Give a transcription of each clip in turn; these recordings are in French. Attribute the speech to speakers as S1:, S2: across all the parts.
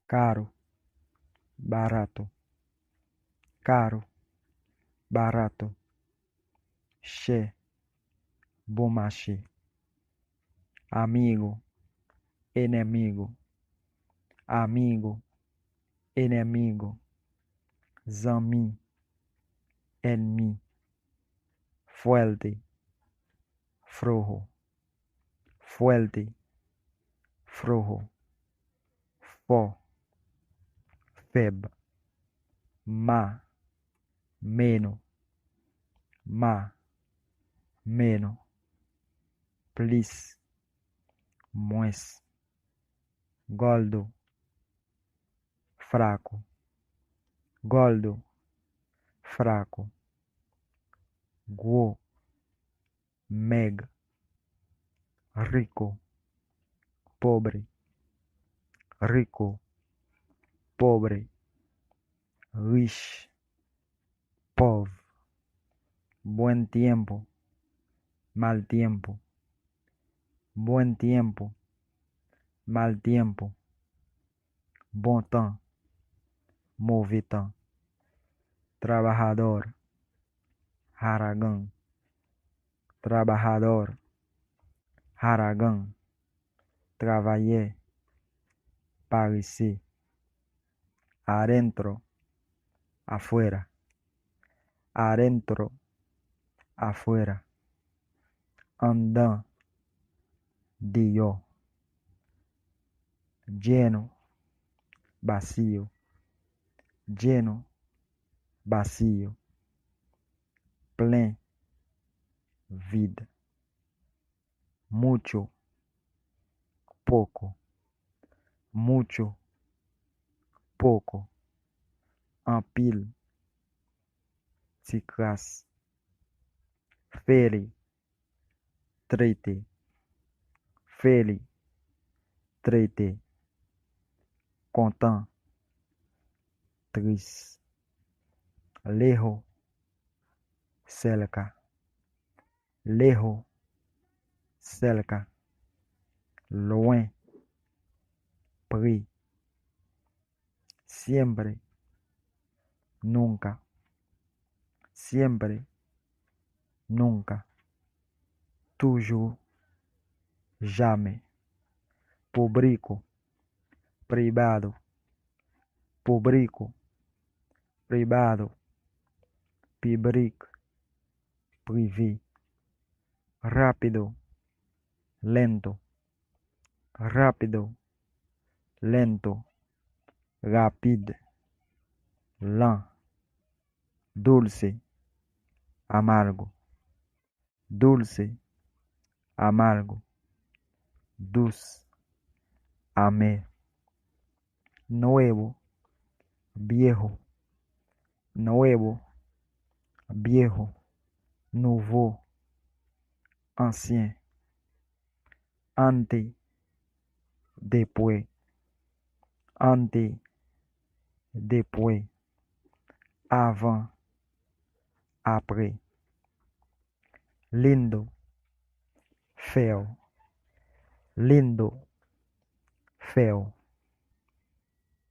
S1: caro, barato, caro, barato, cher, bon marché, amigo, inimigo, amigo, inimigo, zami, ennemi, fuerte, flojo, fuerte, flojo, fort, faible, más, menos, más, menos, plus, moins, gordo, fraco, gordo, fraco, gros, maigre, rico, pobre, rico, pobre, riche, pauvre, buen tiempo, mal tiempo, buen tiempo, mal tiempo, bon temps, mauvais temps, trabajador, haragán, trabajador, haragán, travailler, parecer, adentro, afuera, adentro, afuera, andando, dio, lleno, vacío, lleno, vacío, plein, vide, mucho, poco, mucho, poco, en pile, ciclas, feli, traité, feli, traité, content, triste, lejos, cerca, lejos, cerca, loin, près, siempre, nunca, siempre, nunca, toujours, jamais, público, privado, público, privado, public, privé, rápido, lento, rápido, lento, rapide, lent, dulce, amargo, dulce, amargo, douce, amer, nuevo, viejo, nuevo, viejo, nouveau, ancien, ante, después, ante, después, avant, après, lindo, feo, lindo, feo,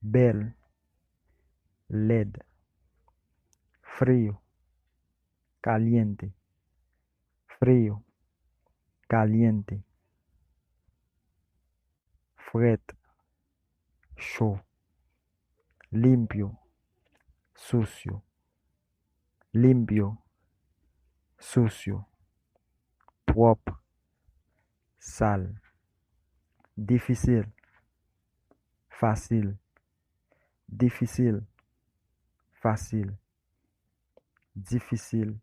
S1: belle, LED, frío, caliente, frío, caliente, fret, chaud, limpio, sucio, limpio, sucio, propre, sale, difficile, facile, difficile, facile, difficile,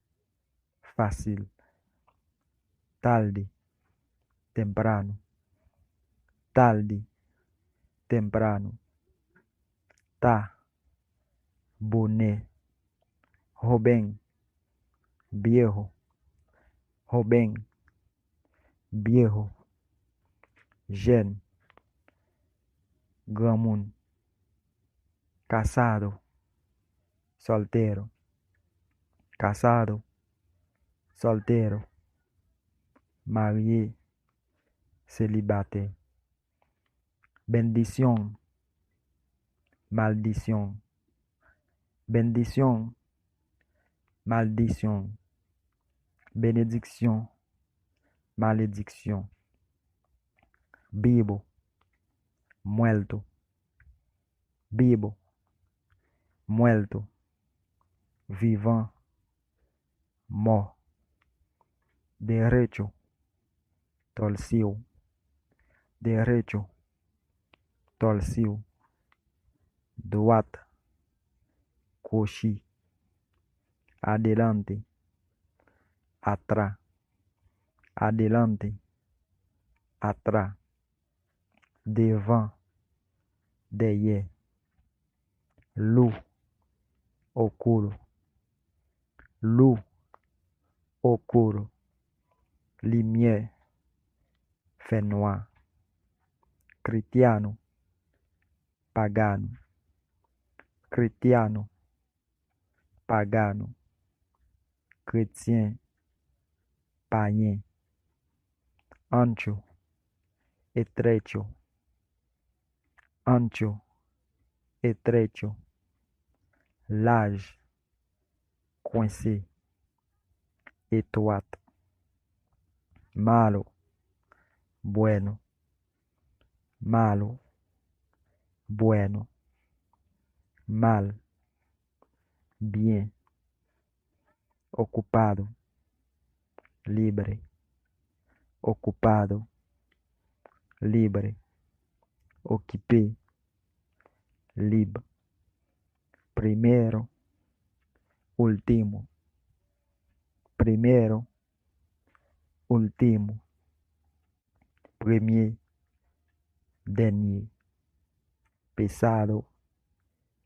S1: facile, tarde, temprano, tarde, temprano, tá, boné, joven, viejo, joven, viejo, jeune, grand monde, casado, soltero, casado, soltero, marié, célibataire, bendición, maldición, bendición, maldición, benedicción, maledicción, vivo, muerto, vivo, muerto, vivant, mort, derecho, torcido, derecho, torcido, droite, coxi, adelante, atrás, adelante, atrás, devant, derrière, loup, oscuro, loup, oscuro, lumière, fait noir, cristiano, pagano, cristiano, pagano, chrétien, païen, ancho, estrecho, ancho, estrecho, large, coincé, étroite, malo, bueno, malo, bueno, mal, bien, ocupado, libre, ocupado, libre, occupé, libre, primero, último, primero, último, premier, dernier, pesado,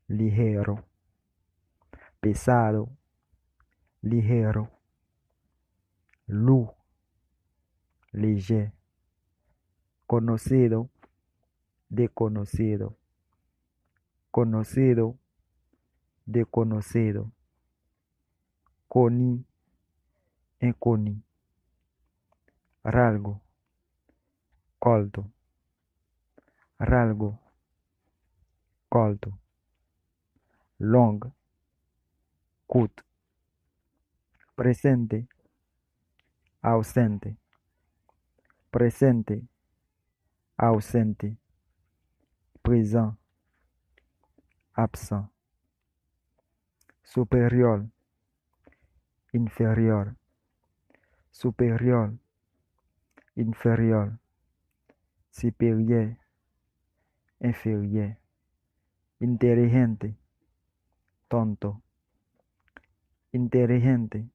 S1: ligero, pesado, ligero, lourd, léger, conocido, desconocido, conocido, desconocido, connu, inconnu, rasgo, colto, rasgo, colto, long, cut, presente, ausente, presente, ausente, présent, absent, supérieur, inférieur, supérieur, inférieur, supérieur, inférieur, inteligente, tonto, inteligente,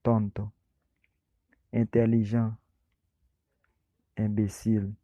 S1: tonto, intelligent, imbécile.